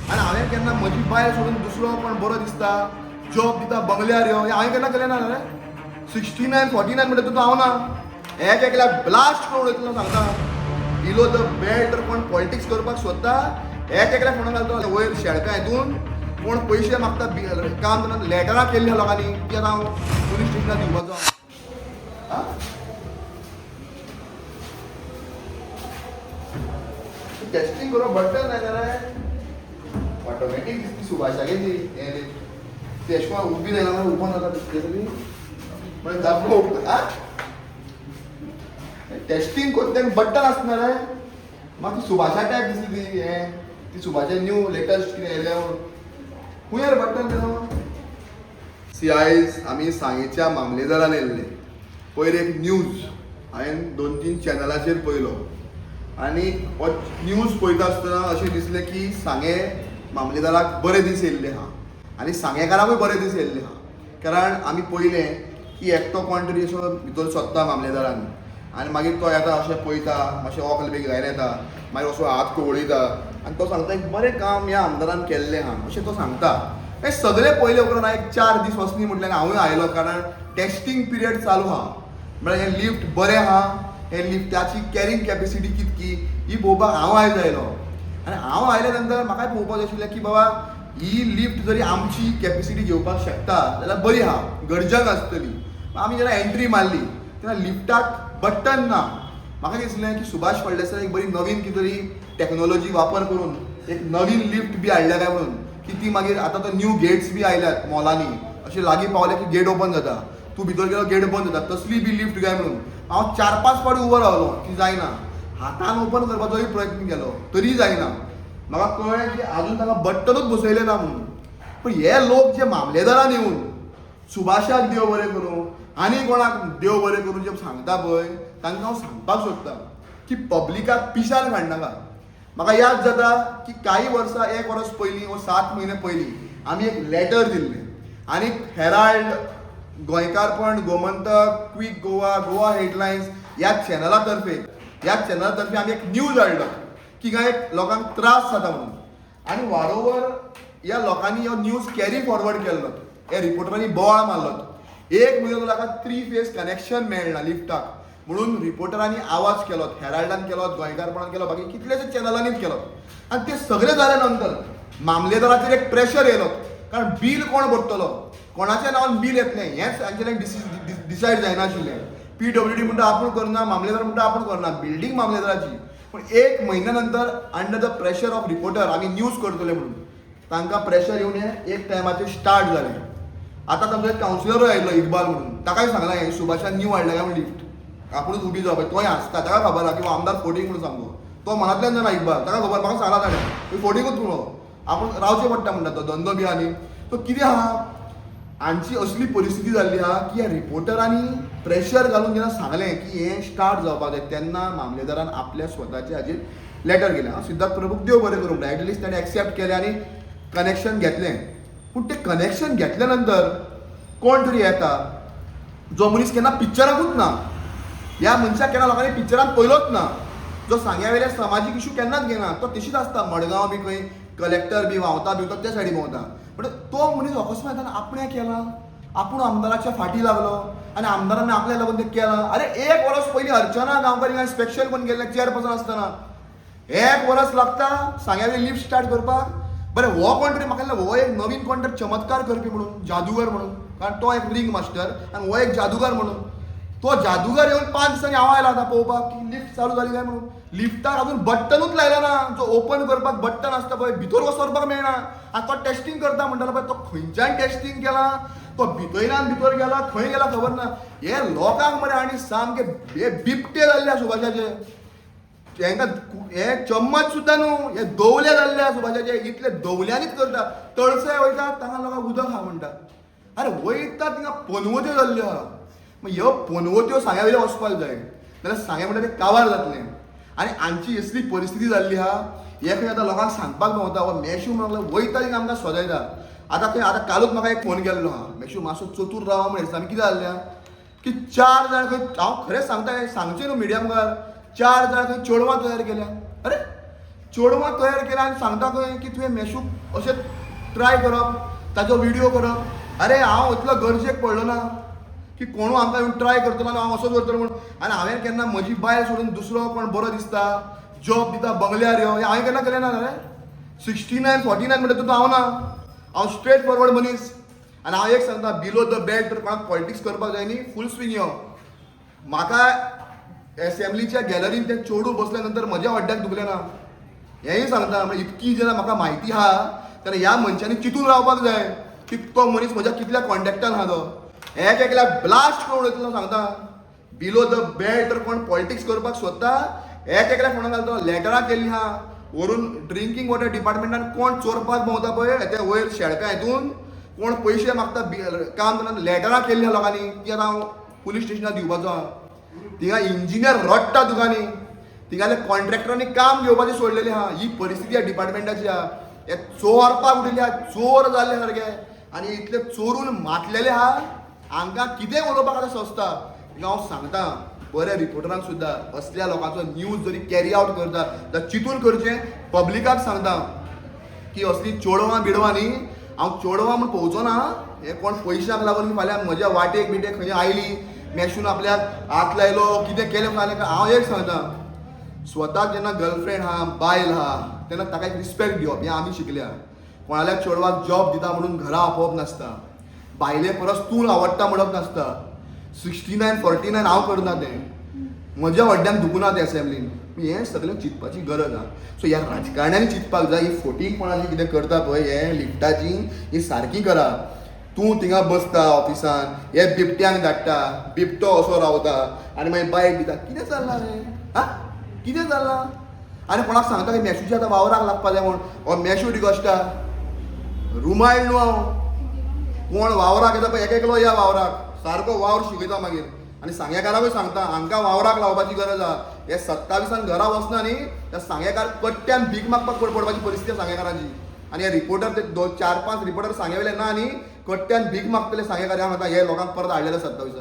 आनी हांवें केन्ना म्हजी बायल सोडून दुसरो कोण बरो दिसता जॉब दिता बंगल्यार यो हांवें केन्ना केलें ना रे 69 49 म्हणटा तूं हांव ना एक एकल्याक ब्लास्ट करून उडयतलो सांगता इलो द बेल्ट तर कोण पॉलिटिक्स करपाक सोदता एक एकल्याक म्हणून घालता वयर शेळका हितून कोण पयशे मागता काम करना लेटरां केल्ली लोकांनी ती आतां हांव पुलीस स्टेशनार दिवपाचो टेस्टिंग करून बटन नाही रे ऑटोमॅटिक दिसती सुभाषागे ती अशें उबी जायना ओपन जाता दिसते तरी म्हणजे दाखो टेस्टिंग करता बटन आसना रे म्हाका ती सुभाषा टायप दिसली ती हें ती सुभाषा न्यू लेटस्ट कितें येयल्या खूंय रे बटन तें सी आयज आमी सांगेच्या मामलेदारान येयल्ले पयर एक न्यूज हांवें 2-3 चॅनलाचेर पयलो आनी हो न्यूज पळयता आसतना अशें दिसलें की सांगे मामलेदाराक बरे दीस येयल्ले आहा आनी सांगेकाराकूय बरे दीस येयल्ले आहा कारण आमी पयलें की एकटो कोण तरी असो भितर सोदता मामलेदारान आनी मागीर तो येता अशें पळयता मातशें ओकल बी घायन येता मागीर असो हात कवळयता आनी तो सांगता एक बरें काम ह्या आमदारान केल्लें आहा अशें तो सांगता हें सगळें पयले उपरांत एक 4 दीस वचनी म्हटल्यार हांवूय आयलो कारण टेस्टिंग पिरियड चालू आहा म्हळ्यार हें लिफ्ट बरें आहा हे लिफ्टाची कॅरिंग कॅपेसिटी कितकी ही पळोवपाक हांव आयज आयलो आनी हांव आयले नंतर म्हाकाय पळोवपाक जाय आशिल्लें की बाबा ही लिफ्ट जरी आमची कॅपेसिटी घेवपाक शकता जाल्यार बरी आहा गरजक आसतली आमी जेन्ना एंट्री मारली तेन्ना लिफ्टाक बटन ना म्हाका दिसलें की सुभाष फळदेसाय एक बरी नवीन कितें तरी टॅक्नोलॉजी वापर करून एक नवीन लिफ्ट बी हाडल्या काय म्हणून की ती मागीर आतां तो न्यू गेट्स बी आयल्यात मॉलांनी अशें लागीं पावले की गेट ओपन जाता तूं भितर गेलो गेट बंद जाता तसली बी लिफ्ट काय म्हणून हांव 4-5 फावटी उबो रावलो ती जायना हातान ओपन करपाचोय प्रयत्न केलो तरी जायना म्हाका कळ्ळें की आजून ताका बट्टनूच बसयलें ना म्हणून पूण हे लोक जे मामलेदारान येवन सुभाषाक देव बरें करूं आनी कोणाक देव बरें करूं जे सांगता पळय तांकां हांव सांगपाक सोदतां की पब्लिकाक पिशान काडनाका म्हाका याद जाता की काही वर्सां 1 वर्स पयलीं वो 7 म्हयने पयलीं आमी एक लेटर दिल्लें आनी हेराल्ड गोंयकारपण गोमंतक क्वीक गोवा गोवा हेडलायन्स ह्या चॅनला तर्फे आमी एक न्यूज हाडलो की काय लोकांक त्रास जाता म्हणून आनी वारोवर ह्या लोकांनी हो न्यूज कॅरी फॉरवर्ड केल्लो ह्या रिपोर्टरांनी बोवाळ मारलो एक म्हयनो ताका 3 फेज कनेक्शन मेळना लिफ्टाक म्हणून रिपोर्टरांनी आवाज केलो हेराल्डान केलो गोंयकारपणान केलो बाकी कितलेशे चॅनलांनीच केलो आनी ते सगळे जाले नंतर मामलेदाराचेर एक प्रेशर येयलो कारण बील कोण भरतलो कोणाच्या नांवान बील येतलें हेंच तांचें डिसायड जायनाशिल्लें PWD म्हणटा आपूण करना मामलेदार म्हणटा आपूण करना बिल्डींग मामलेदाराची पूण 1 म्हयन्या नंतर under the pressure of reporter आमी न्यूज करतले म्हणून तांकां प्रेशर येवन हें एक टायमाचेर स्टार्ट जालें आतां तांचो एक कावन्सिलरूय आयिल्लो इकबाल म्हणून ताकाय सांगलां हें सुभाषान न्यू हाडलें काय म्हणून लिफ्ट आपुणूच उबी जावप तोय हांसता ताका खबर आहा की आमदार फोटींग म्हणून सांगो तो मनांतल्यान जाणा इकबाल ताका खबर म्हाका सांगला ताणें फोटींगूच म्हणून आपूण रावचें पडटा म्हणटा तो धंदो बी आनी तो कितें आहा हांची असली परिस्थिती जाल्ली आहा की ह्या रिपोर्टरांनी प्रेशर घालून जेन्ना सांगलें की हें स्टार्ट जावपाक जाय तेन्ना मामलेदारान आपल्या स्वताचे हाजेर लेटर केलें हांव सिद्धार्थ प्रभूक देव बरें करूं म्हणटा एटलिस्ट ताणें एक्सेप्ट केलें आनी कनेक्शन घेतलें पूण तें कनेक्शन घेतल्या नंतर कोण तरी येता जो मनीस केन्ना पिक्चराकूच ना ह्या मनशाक केन्ना लोकांनी पिक्चरान पयलोच ना जो सांग्या वयले सामाजीक इशू केन्नाच घेना तो तशीच आसता मडगांव बी खंय कलेक्टर बी व्हांवता बिवता त्या सायडी भोंवता बट तो मनीस अकस्मात येताना आपणें केला आपूण आमदाराच्या फाटी लागलो आनी आमदारान आपल्या लागून तें केलां अरे 1 वर्स पयलीं अर्चना गांवकर हिंगा स्पेशल कोण गेल्ले चेअरपर्सन आसतना 1 वर्स लागता सांग्या वयली लिफ्ट स्टार्ट करपाक बरें हो कोण तरी म्हाका हो एक नवीन कोण तरी चमत्कार करपी म्हणून जादूगर म्हणून कारण तो एक रिंग मास्टर आनी हो एक जादूगर म्हणून तो जादूगर येवन 5 दिसांनी हांव आयला आतां पळोवपाक की लिफ्ट चालू जाली काय म्हणून लिफ्टाक अजून बट्टनूच लायला ना जो ओपन करपाक बट्टन आसता पळय भितर वचपाक मेळना आनी तो टेस्टिंग करता म्हणटालो पळय तो खंयच्यान टेस्टिंग केला तो भितरल्यान भितर गेला खंय गेला खबर ना हे लोकांक मरे आनी सामके हे बिबटे जाल्ले सुभाषाचे हांकां हे चम्मच सुद्दां न्हू हे दवले जाल्ले सुभाषाचे इतले दवल्यांनीच करता तळसे वयता तांकां लोकांक उदक हा म्हणटा अरे वयता थिंगा पनवत्यो जाल्ल्यो आहा मग ह्यो पनवत्यो सांग्या वयले वचपाक जाय जाल्यार सांग्या म्हणटा तें काबार जातलें आनी हांची असली परिस्थिती जाल्ली आहा हे खंय आतां लोकांक सांगपाक मेवता हो मेशू म्हणून वयता थिंगा आमकां सोदायता आतां कालूच म्हाका एक फोन केल्लो आहा मेशू मातसो चतूर रावा म्हणून आमी कितें जाल्लें की 4 जाण खंय हांव खरेंच सांगता सांगचें न्हू मिडिया मुखार 4 जाण खंय चेडवां तयार केल्या अरे चेडवां तयार केला आनी सांगता खंय की तुवें मॅशूक अशें ट्राय करप ताजो व्हिडिओ करप. अरे हांव इतलो गरजेक पडलो ना की कोणू आमकां येवन ट्राय करतलो आनी हांव असो करतलो म्हूण. आनी हांवें केन्ना म्हजी बायल सोडून दुसरो कोण बरो दिसता जॉब दिता बंगल्यार यो हांवें केन्ना केलें ना रे. 69, 49 म्हणटा तूं हांव ना. हांव स्ट्रेट फॉरवर्ड मनीस. आनी हांव एक सांगता बिलो द बेल्ट तर कोणाक पॉलिटिक्स करपाक जाय न्ही फूल स्विंग यो. म्हाका एसेंब्लीच्या गॅलरीन तें चेडूं बसल्या नंतर म्हज्या हड्ड्याक दुखलें ना. हेंय सांगता म्हणजे इतकी जेन्ना म्हाका म्हायती आहा तेन्ना ह्या मनशांनी चिंतून रावपाक जाय की तो मनीस म्हज्या कितल्या कॉन्टॅक्टान आहा तो. एक एकल्याक ब्लास्ट करून उडयतलो सांगता. बिलो द बेल्ट तर कोण पॉलिटिक्स करपाक सोदता एक एकल्याक म्हणून घालता लेटरां केल्लीं आहा व्हरून ड्रिंकींग वॉटर डिपार्टमेंटान कोण चोरपाक भोंवता पळय ते वयर शेळप्या हितून कोण पयशे मागता काम करना लेटरां केल्लीं आहा लोकांनी ती आतां हांव पुलीस स्टेशनार दिवपाचो आहा. थिंगा इंजिनियर रडटा तुका न्ही थिंगाले कॉन्ट्रॅक्टरांनी काम घेवपाचें सोडलेलें आहा. ही परिस्थिती ह्या डिपार्टमेंटाची आहा. हे चोरपाक उठिल्ले आहा चोर जाल्ले सारके आनी इतले चोरून मातलेले आहा हांकां कितें उलोवपाक आतां सोंसता. थिंगा हांव सांगता बऱ्या रिपोर्टरांक सुद्दां असल्या लोकांचो न्यूज जरी कॅरी आवट करता जाल्यार चिंतून करचें. पब्लिकाक सांगता की असली चेडवां बिडवां न्ही हांव चेडवां म्हूण पळोवचो ना. हे कोण पयशांक लागून फाल्यां म्हज्या वाटेक बिटेक खंय आयली मॅशून आपल्याक हात लायलो कितें केलें फाल्यां हांव एक सांगता स्वताक जेन्ना गर्लफ्रेंड आहा बायल आहा तेन्ना ताका एक रिस्पेक्ट दिवप हें आमी शिकल्या. कोणाल्या चेडवाक जॉब दिता म्हणून घरा आपोवप नासता. बायले परस तूं आवडटा म्हणप नासता. 69, 49 हांव करना तें म्हज्या हड्ड्यान दुखुना तें एसेंब्लीन. हें सगळें चिंतपाची गरज आहा. सो ह्या राजकारण्यांनी चिंतपाक जाय ही फोटींगपणाची कितें करता पळय हें लिफ्टाची ही सारकी करा. तूं थिंगा बसता ऑफिसान हे बिबट्यांक धाडटा बिबटो असो रावता आनी मागीर बायक दिता कितें चल्लां रे हा कितें चल्लां. आनी कोणाक सांगता की मॅशूच्या आतां वावराक लागपा जाय म्हूण हो मॅशू डिगोश्टा रुमायल न्हू हांव कोण वावराक येता पळय एक एकलो या वावराक सारको वावर शिकयता मागीर आनी सांगेकाराकूय सांगता हांकां वावराक लावपाची गरज आहा. हे 27 घरा वचना न्ही त्या सांगेकार कट्ट्यान भीक मागपाक पडपाची परिस्थिती सांगेकारांची. आनी हे रिपोर्टर ते 4-5 रिपोर्टर सांगेवेले ना न्ही कट्ट्यान भीक मागतले सांगेकार हांव हे लोकांक परत हाडलेले 27